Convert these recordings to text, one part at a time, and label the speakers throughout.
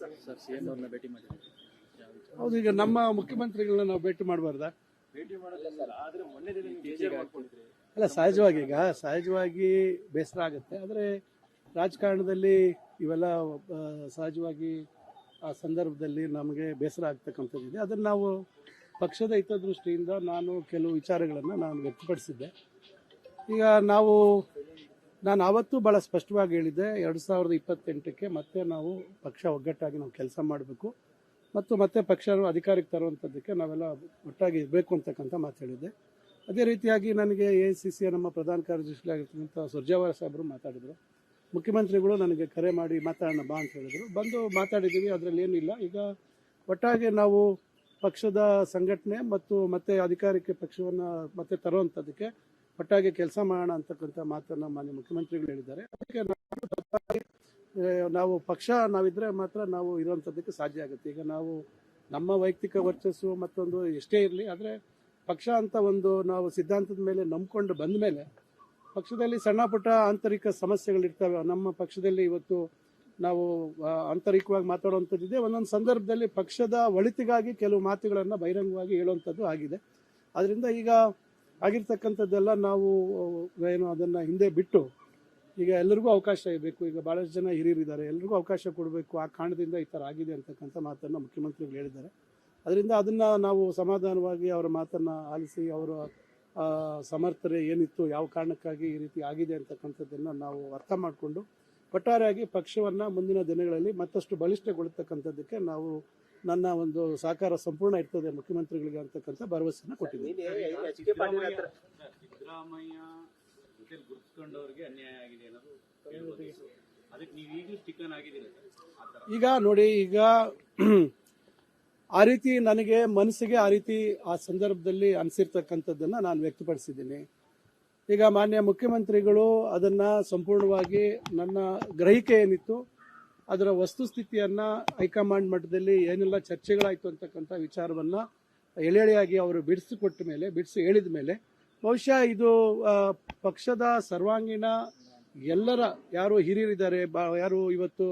Speaker 1: Sir CM ಅವ್ರನ್ನ ಭೇಟಿ ಮಾಡಿದ್ರು.
Speaker 2: ಹೌದು, ಈಗ ನಮ್ಮ ಮುಖ್ಯಮಂತ್ರಿಗಳನ್ನ ನಾವು ಭೇಟಿ ಮಾಡಬಾರ್ದಾ?
Speaker 1: ಭೇಟಿ ಮಾಡಲ್ಲ ಸರ್, ಆದ್ರೆ ಮೊನ್ನೆ ದಿನ ನೀವು ಬೇಜಾರು ಮಾಡ್ಕೊಂಡಿದ್ರಿ.
Speaker 2: ಅಲ್ಲ, ಸಹಜವಾಗಿ ಬೇಸರ ಆಗುತ್ತೆ. ಆದರೆ ರಾಜಕಾರಣದಲ್ಲಿ ಇವೆಲ್ಲ ಸಹಜವಾಗಿ ಆ ಸಂದರ್ಭದಲ್ಲಿ ನಮಗೆ ಬೇಸರ ಆಗ್ತಕ್ಕಂಥದ್ದಿದೆ. ಅದನ್ನು ನಾವು ಪಕ್ಷದ ಹಿತದೃಷ್ಟಿಯಿಂದ ನಾನು ಕೆಲವು ವಿಚಾರಗಳನ್ನು ನಾನು ವ್ಯಕ್ತಪಡಿಸಿದ್ದೆ. ಈಗ ನಾನು ಆವತ್ತೂ ಭಾಳ ಸ್ಪಷ್ಟವಾಗಿ ಹೇಳಿದ್ದೆ, 2028ಕ್ಕೆ ಮತ್ತೆ ನಾವು ಪಕ್ಷ ಒಗ್ಗಟ್ಟಾಗಿ ನಾವು ಕೆಲಸ ಮಾಡಬೇಕು ಮತ್ತು ಮತ್ತೆ ಪಕ್ಷನ ಅಧಿಕಾರಕ್ಕೆ ತರುವಂಥದ್ದಕ್ಕೆ ನಾವೆಲ್ಲ ಒಟ್ಟಾಗಿ ಇರಬೇಕು ಅಂತಕ್ಕಂಥ ಮಾತು ಹೇಳಿದ್ದೆ. ಅದೇ ರೀತಿಯಾಗಿ ನನಗೆ AICCಯ ನಮ್ಮ ಪ್ರಧಾನ ಕಾರ್ಯದರ್ಶಿಯಾಗಿರ್ತಕ್ಕಂಥ ಸುರ್ಜೇವಾಲಾ ಸಾಹೇಬರು ಮಾತಾಡಿದರು. ಮುಖ್ಯಮಂತ್ರಿಗಳು ನನಗೆ ಕರೆ ಮಾಡಿ ಮಾತಾಡೋಣ ಬಾ ಅಂತ ಹೇಳಿದರು. ಬಂದು ಮಾತಾಡಿದ್ದೀವಿ, ಅದರಲ್ಲಿ ಏನಿಲ್ಲ. ಈಗ ಒಟ್ಟಾಗಿ ನಾವು ಪಕ್ಷದ ಸಂಘಟನೆ ಮತ್ತು ಮತ್ತೆ ಅಧಿಕಾರಕ್ಕೆ ಪಕ್ಷವನ್ನು ಮತ್ತೆ ತರುವಂಥದ್ದಕ್ಕೆ ಒಟ್ಟಾಗಿ ಕೆಲಸ ಮಾಡೋಣ ಅಂತಕ್ಕಂಥ ಮಾತನ್ನು ಮಾನ್ಯ ಮುಖ್ಯಮಂತ್ರಿಗಳು ಹೇಳಿದ್ದಾರೆ. ಅದಕ್ಕೆ ನಾವು ಪಕ್ಷ ನಾವಿದ್ರೆ ಮಾತ್ರ ನಾವು ಇರುವಂಥದ್ದಕ್ಕೆ ಸಾಧ್ಯ ಆಗುತ್ತೆ. ಈಗ ನಾವು ನಮ್ಮ ವೈಯಕ್ತಿಕ ವರ್ಚಸ್ಸು ಮತ್ತೊಂದು ಎಷ್ಟೇ ಇರಲಿ, ಆದರೆ ಪಕ್ಷ ಅಂತ ಒಂದು ನಾವು ಸಿದ್ಧಾಂತದ ಮೇಲೆ ನಂಬ್ಕೊಂಡು ಬಂದ ಮೇಲೆ ಪಕ್ಷದಲ್ಲಿ ಸಣ್ಣ ಪುಟ್ಟ ಆಂತರಿಕ ಸಮಸ್ಯೆಗಳಿರ್ತವೆ. ನಮ್ಮ ಪಕ್ಷದಲ್ಲಿ ಇವತ್ತು ನಾವು ಆಂತರಿಕವಾಗಿ ಮಾತಾಡುವಂಥದ್ದಿದೆ. ಒಂದೊಂದು ಸಂದರ್ಭದಲ್ಲಿ ಪಕ್ಷದ ಒಳಿತಿಗಾಗಿ ಕೆಲವು ಮಾತುಗಳನ್ನು ಬಹಿರಂಗವಾಗಿ ಹೇಳುವಂಥದ್ದು ಆಗಿದೆ. ಅದರಿಂದ ಈಗ ಆಗಿರ್ತಕ್ಕಂಥದ್ದೆಲ್ಲ ನಾವು ಅದನ್ನು ಹಿಂದೆ ಬಿಟ್ಟು ಈಗ ಎಲ್ಲರಿಗೂ ಅವಕಾಶ ಇರಬೇಕು. ಈಗ ಭಾಳಷ್ಟು ಜನ ಹಿರಿಯರಿದ್ದಾರೆ, ಎಲ್ಲರಿಗೂ ಅವಕಾಶ ಕೊಡಬೇಕು. ಆ ಕಾರಣದಿಂದ ಈ ಥರ ಆಗಿದೆ ಅಂತಕ್ಕಂಥ ಮಾತನ್ನು ಮುಖ್ಯಮಂತ್ರಿಗಳು ಹೇಳಿದ್ದಾರೆ. ಅದರಿಂದ ಅದನ್ನು ನಾವು ಸಮಾಧಾನವಾಗಿ ಅವರ ಮಾತನ್ನು ಆಲಿಸಿ ಅವರ ಸಮರ್ಥನೆ ಏನಿತ್ತು, ಯಾವ ಕಾರಣಕ್ಕಾಗಿ ಈ ರೀತಿ ಆಗಿದೆ ಅಂತಕ್ಕಂಥದ್ದನ್ನು ನಾವು ಅರ್ಥ ಮಾಡಿಕೊಂಡು ಒಟ್ಟಾರೆಯಾಗಿ ಪಕ್ಷವನ್ನು ಮುಂದಿನ ದಿನಗಳಲ್ಲಿ ಮತ್ತಷ್ಟು ಬಲಿಷ್ಠಗೊಳಿಸ್ತಕ್ಕಂಥದ್ದಕ್ಕೆ ನನ್ನ ಒಂದು ಸಹಕಾರ ಸಂಪೂರ್ಣ ಇರ್ತದೆ ಮುಖ್ಯಮಂತ್ರಿಗಳಿಗೆ ಅಂತಕ್ಕಂಥ ಭರವಸೆಯನ್ನು ಕೊಟ್ಟಿದ್ದೀನಿ. ಈಗ ನೋಡಿ, ಈಗ ಆ ರೀತಿ ನನಗೆ ಮನಸ್ಸಿಗೆ ಆ ರೀತಿ ಆ ಸಂದರ್ಭದಲ್ಲಿ ಅನಿಸಿರ್ತಕ್ಕಂಥದ್ದನ್ನು ನಾನು ವ್ಯಕ್ತಪಡಿಸಿದ್ದೀನಿ. ಈಗ ಮಾನ್ಯ ಮುಖ್ಯಮಂತ್ರಿಗಳು ಅದನ್ನು ಸಂಪೂರ್ಣವಾಗಿ ನನ್ನ ಗ್ರಹಿಕೆ ಏನಿತ್ತು ಅದರ ವಸ್ತುಸ್ಥಿತಿಯನ್ನು ಹೈಕಮಾಂಡ್ ಮಟ್ಟದಲ್ಲಿ ಏನೆಲ್ಲ ಚರ್ಚೆಗಳಾಯಿತು ಅಂತಕ್ಕಂಥ ವಿಚಾರವನ್ನು ಎಳೆಯಾಗಿ ಅವರು ಬಿಡಿಸಿ ಹೇಳಿದ ಮೇಲೆ ಬಹುಶಃ ಇದು ಪಕ್ಷದ ಸರ್ವಾಂಗೀಣ ಎಲ್ಲರ ಯಾರು ಹಿರಿಯರಿದ್ದಾರೆ, ಯಾರು ಇವತ್ತು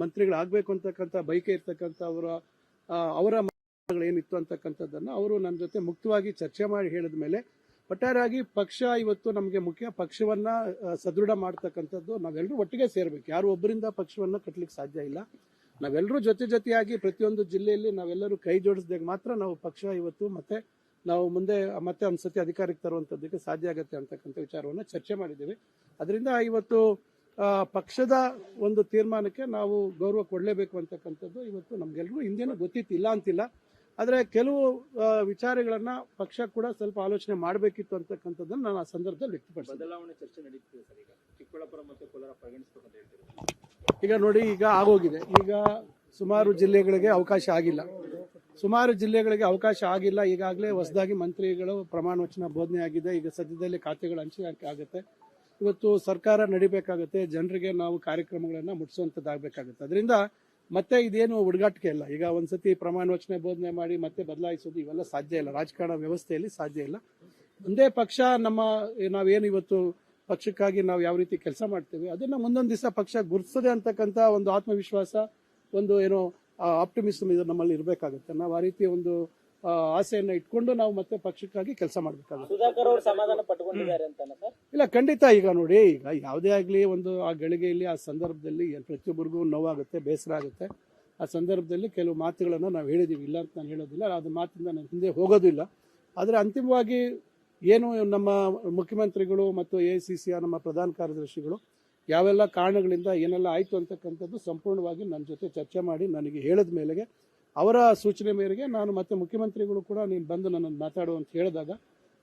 Speaker 2: ಮಂತ್ರಿಗಳಾಗಬೇಕು ಅಂತಕ್ಕಂಥ ಬಯಕೆ ಇರ್ತಕ್ಕಂಥ ಅವರ ಏನಿತ್ತು ಅಂತಕ್ಕಂಥದ್ದನ್ನು ಅವರು ನನ್ನ ಜೊತೆ ಮುಕ್ತವಾಗಿ ಚರ್ಚೆ ಮಾಡಿ ಹೇಳಿದ ಮೇಲೆ ಒಟ್ಟಾರೆಯಾಗಿ ಪಕ್ಷ ಇವತ್ತು ನಮಗೆ ಮುಖ್ಯ. ಪಕ್ಷವನ್ನು ಸದೃಢ ಮಾಡ್ತಕ್ಕಂಥದ್ದು ನಾವೆಲ್ಲರೂ ಒಟ್ಟಿಗೆ ಸೇರಬೇಕು. ಯಾರು ಒಬ್ಬರಿಂದ ಪಕ್ಷವನ್ನು ಕಟ್ಟಲಿಕ್ಕೆ ಸಾಧ್ಯ ಇಲ್ಲ. ನಾವೆಲ್ಲರೂ ಜೊತೆಯಾಗಿ ಪ್ರತಿಯೊಂದು ಜಿಲ್ಲೆಯಲ್ಲಿ ನಾವೆಲ್ಲರೂ ಕೈ ಜೋಡಿಸಿದಾಗ ಮಾತ್ರ ನಾವು ಪಕ್ಷ ಇವತ್ತು ನಾವು ಮುಂದೆ ಒಂದು ಸತಿ ಅಧಿಕಾರಕ್ಕೆ ತರುವಂಥದ್ದಕ್ಕೆ ಸಾಧ್ಯ ಆಗುತ್ತೆ ಅಂತಕ್ಕಂಥ ವಿಚಾರವನ್ನು ಚರ್ಚೆ ಮಾಡಿದ್ದೇವೆ. ಅದರಿಂದ ಇವತ್ತು ಪಕ್ಷದ ಒಂದು ತೀರ್ಮಾನಕ್ಕೆ ನಾವು ಗೌರವ ಕೊಡಲೇಬೇಕು ಅಂತಕ್ಕಂಥದ್ದು ಇವತ್ತು ನಮಗೆಲ್ಲರೂ ಹಿಂದೇನೂ ಗೊತ್ತಿತ್ತು, ಇಲ್ಲ ಅಂತಿಲ್ಲ. ಆದರೆ ಕೆಲವು ವಿಚಾರಗಳನ್ನ ಪಕ್ಷ ಕೂಡ ಸ್ವಲ್ಪ ಆಲೋಚನೆ ಮಾಡಬೇಕಿತ್ತು ಅಂತಕ್ಕಂಥದ್ದನ್ನು ನಾನು ಆ ಸಂದರ್ಭದಲ್ಲಿ ವ್ಯಕ್ತಪಡಿಸಿದೆ.
Speaker 1: ಬದಲಾವಣೆ ಚರ್ಚೆ ನಡೀತಿದೆ ಸರ್. ಈಗ ಚಿಕ್ಕಬಳ್ಳಾಪುರ ಮತ್ತು ಕೋಲಾರ ಪರಿಗಣಿಸಬೇಕು ಅಂತ ಹೇಳ್ತೀವಿ.
Speaker 2: ಈಗ ನೋಡಿ, ಈಗ ಆಗೋಗಿದೆ. ಈಗ ಸುಮಾರು ಜಿಲ್ಲೆಗಳಿಗೆ ಅವಕಾಶ ಆಗಿಲ್ಲ. ಈಗಾಗಲೇ ಹೊಸದಾಗಿ ಮಂತ್ರಿಗಳು ಪ್ರಮಾಣ ವಚನ ಬೋಧನೆ ಆಗಿದೆ. ಈಗ ಸದ್ಯದಲ್ಲಿ ಖಾತೆಗಳು ಹಂಚಿಕೆ ಆಗುತ್ತೆ. ಇವತ್ತು ಸರ್ಕಾರ ನಡಿಬೇಕಾಗುತ್ತೆ, ಜನರಿಗೆ ನಾವು ಕಾರ್ಯಕ್ರಮಗಳನ್ನು ಮುಟ್ಟಿಸುವಂಥದ್ದಾಗಬೇಕಾಗುತ್ತೆ. ಅದರಿಂದ ಮತ್ತೆ ಇದೇನು ಹುಡುಗಾಟಿಕೆ ಇಲ್ಲ. ಈಗ ಒಂದ್ಸತಿ ಪ್ರಮಾಣ ವಚನ ಬೋಧನೆ ಮಾಡಿ ಮತ್ತೆ ಬದಲಾಯಿಸೋದು ಇವೆಲ್ಲ ಸಾಧ್ಯ ಇಲ್ಲ, ರಾಜಕಾರಣ ವ್ಯವಸ್ಥೆಯಲ್ಲಿ ಸಾಧ್ಯ ಇಲ್ಲ. ಒಂದೇ ಪಕ್ಷ ನಾವೇನು ಇವತ್ತು ಪಕ್ಷಕ್ಕಾಗಿ ನಾವು ಯಾವ ರೀತಿ ಕೆಲಸ ಮಾಡ್ತೇವೆ ಅದನ್ನು ಮುಂದೊಂದು ದಿವಸ ಪಕ್ಷ ಗುರುತಿಸದೆ ಅಂತಕ್ಕಂಥ ಒಂದು ಆತ್ಮವಿಶ್ವಾಸ, ಒಂದು ಆಪ್ಟಿಮಿಸಮ್ ಇದು ನಮ್ಮಲ್ಲಿ ಇರಬೇಕಾಗುತ್ತೆ. ನಾವು ಆ ರೀತಿ ಒಂದು ಆಸೆಯನ್ನು ಇಟ್ಕೊಂಡು ನಾವು ಮತ್ತೆ ಪಕ್ಷಕ್ಕಾಗಿ ಕೆಲಸ ಮಾಡಬೇಕಾಗುತ್ತೆ.
Speaker 1: ಸುಧಾಕರ್ ಅವರು ಸಮಾಧಾನ ಪಟ್ಟುಕೊಂಡಿದ್ದಾರೆ ಅಂತ
Speaker 2: ಇಲ್ಲ, ಖಂಡಿತ. ಈಗ ನೋಡಿ, ಈಗ ಯಾವುದೇ ಆಗಲಿ ಒಂದು ಆ ಗಳಿಗೆಯಲ್ಲಿ ಆ ಸಂದರ್ಭದಲ್ಲಿ ಪ್ರತಿಯೊಬ್ಬರಿಗೂ ನೋವಾಗುತ್ತೆ, ಬೇಸರ ಆಗುತ್ತೆ. ಆ ಸಂದರ್ಭದಲ್ಲಿ ಕೆಲವು ಮಾತುಗಳನ್ನು ನಾವು ಹೇಳಿದ್ದೀವಿ, ಇಲ್ಲ ಅಂತ ನಾನು ಹೇಳೋದಿಲ್ಲ. ಅದು ಮಾತಿಂದ ನಾನು ಹಿಂದೆ ಹೋಗೋದು ಇಲ್ಲ. ಆದರೆ ಅಂತಿಮವಾಗಿ ಏನು ನಮ್ಮ ಮುಖ್ಯಮಂತ್ರಿಗಳು ಮತ್ತು AICCಯ ನಮ್ಮ ಪ್ರಧಾನ ಕಾರ್ಯದರ್ಶಿಗಳು ಯಾವೆಲ್ಲ ಕಾರಣಗಳಿಂದ ಏನೆಲ್ಲ ಆಯಿತು ಅಂತಕ್ಕಂಥದ್ದು ಸಂಪೂರ್ಣವಾಗಿ ನನ್ನ ಜೊತೆ ಚರ್ಚೆ ಮಾಡಿ ನನಗೆ ಹೇಳಿದ ಮೇಲೆಗೆ ಅವರ ಸೂಚನೆ ಮೇರೆಗೆ ನಾನು ಮತ್ತೆ ಮುಖ್ಯಮಂತ್ರಿಗಳು ಕೂಡ ನೀನು ಬಂದು ನನ್ನನ್ನು ಮಾತಾಡು ಅಂತ ಹೇಳಿದಾಗ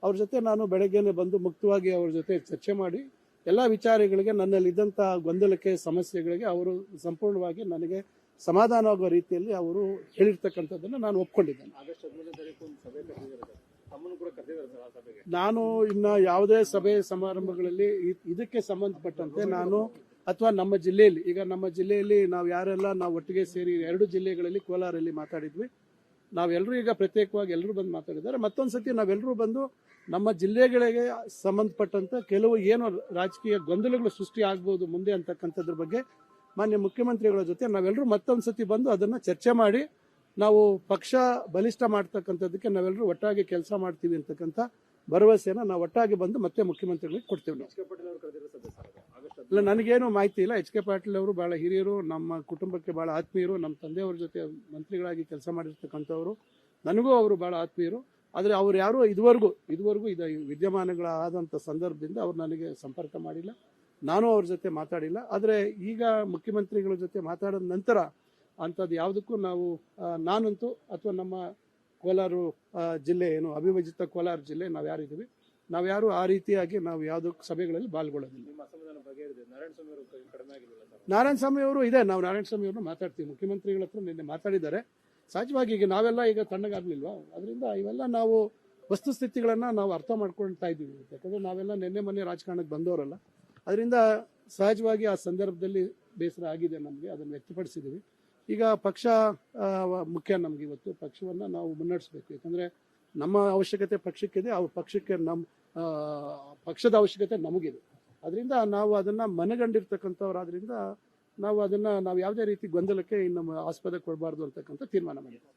Speaker 2: ಅವ್ರ ಜೊತೆ ನಾನು ಬೆಳಗ್ಗೆನೆ ಬಂದು ಮುಕ್ತವಾಗಿ ಅವ್ರ ಜೊತೆ ಚರ್ಚೆ ಮಾಡಿ ಎಲ್ಲ ವಿಚಾರಗಳಿಗೆ ನನ್ನಲ್ಲಿದ್ದಂಥ ಗೊಂದಲಕ್ಕೆ ಸಮಸ್ಯೆಗಳಿಗೆ ಅವರು ಸಂಪೂರ್ಣವಾಗಿ ನನಗೆ ಸಮಾಧಾನವಾಗುವ ರೀತಿಯಲ್ಲಿ ಅವರು ಹೇಳಿರ್ತಕ್ಕಂಥದ್ದನ್ನು ನಾನು ಒಪ್ಕೊಂಡಿದ್ದೇನೆ. ನಾನು ಇನ್ನು ಯಾವುದೇ ಸಭೆ ಸಮಾರಂಭಗಳಲ್ಲಿ ಇದಕ್ಕೆ ಸಂಬಂಧಪಟ್ಟಂತೆ ನಾನು ಅಥವಾ ನಮ್ಮ ಜಿಲ್ಲೆಯಲ್ಲಿ ನಾವು ಯಾರೆಲ್ಲ ನಾವು ಒಟ್ಟಿಗೆ ಸೇರಿ 2 ಜಿಲ್ಲೆಗಳಲ್ಲಿ ಕೋಲಾರಲ್ಲಿ ಮಾತಾಡಿದ್ವಿ. ನಾವೆಲ್ಲರೂ ಈಗ ಪ್ರತ್ಯೇಕವಾಗಿ ಎಲ್ಲರೂ ಬಂದು ಮಾತಾಡಿದ್ದಾರೆ. ಮತ್ತೊಂದು ಸತಿ ನಾವೆಲ್ಲರೂ ಬಂದು ನಮ್ಮ ಜಿಲ್ಲೆಗಳಿಗೆ ಸಂಬಂಧಪಟ್ಟಂತ ಕೆಲವು ಏನು ರಾಜಕೀಯ ಗೊಂದಲಗಳು ಸೃಷ್ಟಿ ಆಗ್ಬೋದು ಮುಂದೆ ಅಂತಕ್ಕಂಥದ್ರ ಬಗ್ಗೆ ಮಾನ್ಯ ಮುಖ್ಯಮಂತ್ರಿಗಳ ಜೊತೆ ನಾವೆಲ್ಲರೂ ಮತ್ತೊಂದ್ಸತಿ ಬಂದು ಅದನ್ನ ಚರ್ಚೆ ಮಾಡಿ ನಾವು ಪಕ್ಷ ಬಲಿಷ್ಠ ಮಾಡ್ತಕ್ಕಂಥದ್ದಕ್ಕೆ ನಾವೆಲ್ಲರೂ ಒಟ್ಟಾಗಿ ಕೆಲಸ ಮಾಡ್ತೀವಿ ಅಂತಕ್ಕಂಥ ಭರವಸೆನ ನಾವು ಒಟ್ಟಾಗಿ ಬಂದು ಮತ್ತೆ ಮುಖ್ಯಮಂತ್ರಿಗಳಿಗೆ ಕೊಡ್ತೀವಿ ನಾವು.
Speaker 1: ಎಚ್ ಕೆ ಪಾಟೀಲ್ ಅವರು ಕರೆದಿರೋ ಸಭೆ ಸರ್ ಅದು ಆಗಸ್ಟ್
Speaker 2: ಇಲ್ಲ, ನನಗೇನು ಮಾಹಿತಿ ಇಲ್ಲ. ಎಚ್ ಕೆ ಪಾಟೀಲ್ ಅವರು ಬಹಳ ಹಿರಿಯರು, ನಮ್ಮ ಕುಟುಂಬಕ್ಕೆ ಬಹಳ ಆತ್ಮೀಯರು, ನಮ್ಮ ತಂದೆಯವ್ರ ಜೊತೆ ಮಂತ್ರಿಗಳಾಗಿ ಕೆಲಸ ಮಾಡಿರ್ತಕ್ಕಂಥವ್ರು, ನನಗೂ ಅವರು ಬಹಳ ಆತ್ಮೀಯರು. ಆದರೆ ಅವ್ರು ಯಾರು ಇದುವರೆಗೂ ಇದು ವಿದ್ಯಮಾನಗಳಾದಂಥ ಸಂದರ್ಭದಿಂದ ಅವ್ರು ನನಗೆ ಸಂಪರ್ಕ ಮಾಡಿಲ್ಲ, ನಾನು ಅವ್ರ ಜೊತೆ ಮಾತಾಡಿಲ್ಲ. ಆದರೆ ಈಗ ಮುಖ್ಯಮಂತ್ರಿಗಳ ಜೊತೆ ಮಾತಾಡಿದ ನಂತರ ಅಂಥದ್ದು ಯಾವುದಕ್ಕೂ ನಾವು ನಾನಂತೂ ಅಥವಾ ನಮ್ಮ ಕೋಲಾರ ಜಿಲ್ಲೆ ಏನು ಅವಿಭಜಿತ ಕೋಲಾರ ಜಿಲ್ಲೆ ನಾವ್ಯಾರು ಆ ರೀತಿಯಾಗಿ ನಾವು ಯಾವುದೋ ಸಭೆಗಳಲ್ಲಿ ಪಾಲ್ಗೊಳ್ಳೋದಿಲ್ಲ.
Speaker 1: ನಿಮ್ಮ ಅಸಮಾಧಾನ ಬಗೆಹರಿದೆ. ನಾರಾಯಣ ಸ್ವಾಮಿ ಅವರು ಕಡಿಮೆ ಆಗಿಲ್ಲ ಸರ್.
Speaker 2: ನಾರಾಯಣ ಸ್ವಾಮಿ ಅವರು ಇದೆ, ನಾವು ನಾರಾಯಣ ಸ್ವಾಮಿ ಅವ್ರನ್ನ ಮಾತಾಡ್ತೀವಿ. ಮುಖ್ಯಮಂತ್ರಿಗಳ ಹತ್ರ ನಿನ್ನೆ ಮಾತಾಡಿದ್ದಾರೆ. ಸಹಜವಾಗಿ ಈಗ ನಾವೆಲ್ಲ ಈಗ ತಣ್ಣಗಾಗ್ಲಿಲ್ವಾ, ಅದರಿಂದ ಇವೆಲ್ಲ ನಾವು ವಸ್ತುಸ್ಥಿತಿಗಳನ್ನ ನಾವು ಅರ್ಥ ಮಾಡ್ಕೊಳ್ತಾ ಇದ್ದೀವಿ. ಯಾಕಂದ್ರೆ ನಾವೆಲ್ಲ ಮೊನ್ನೆ ರಾಜಕಾರಣಕ್ಕೆ ಬಂದವರಲ್ಲ, ಅದರಿಂದ ಸಹಜವಾಗಿ ಆ ಸಂದರ್ಭದಲ್ಲಿ ಬೇಸರ ಆಗಿದೆ ನಮಗೆ, ಅದನ್ನು ವ್ಯಕ್ತಪಡಿಸಿದ್ದೀವಿ. ಈಗ ಪಕ್ಷ ಮುಖ್ಯ ನಮ್ಗೆ. ಇವತ್ತು ಪಕ್ಷವನ್ನ ನಾವು ಮುನ್ನಡೆಸಬೇಕು. ಯಾಕಂದ್ರೆ ನಮ್ಮ ಅವಶ್ಯಕತೆ ಪಕ್ಷಕ್ಕಿದೆ, ಅವ್ರ ಪಕ್ಷಕ್ಕೆ ಪಕ್ಷದ ಅವಶ್ಯಕತೆ ನಮಗಿದೆ. ಅದರಿಂದ ನಾವು ಅದನ್ನ ಮನಗಂಡಿರ್ತಕ್ಕಂಥವ್ರಾದ್ರಿಂದ ನಾವು ಯಾವುದೇ ರೀತಿ ಗೊಂದಲಕ್ಕೆ ಇನ್ನು ಆಸ್ಪದ ಕೊಡಬಾರ್ದು ಅಂತಕ್ಕಂಥ ತೀರ್ಮಾನ ಮಾಡಿದ್ದೀವಿ.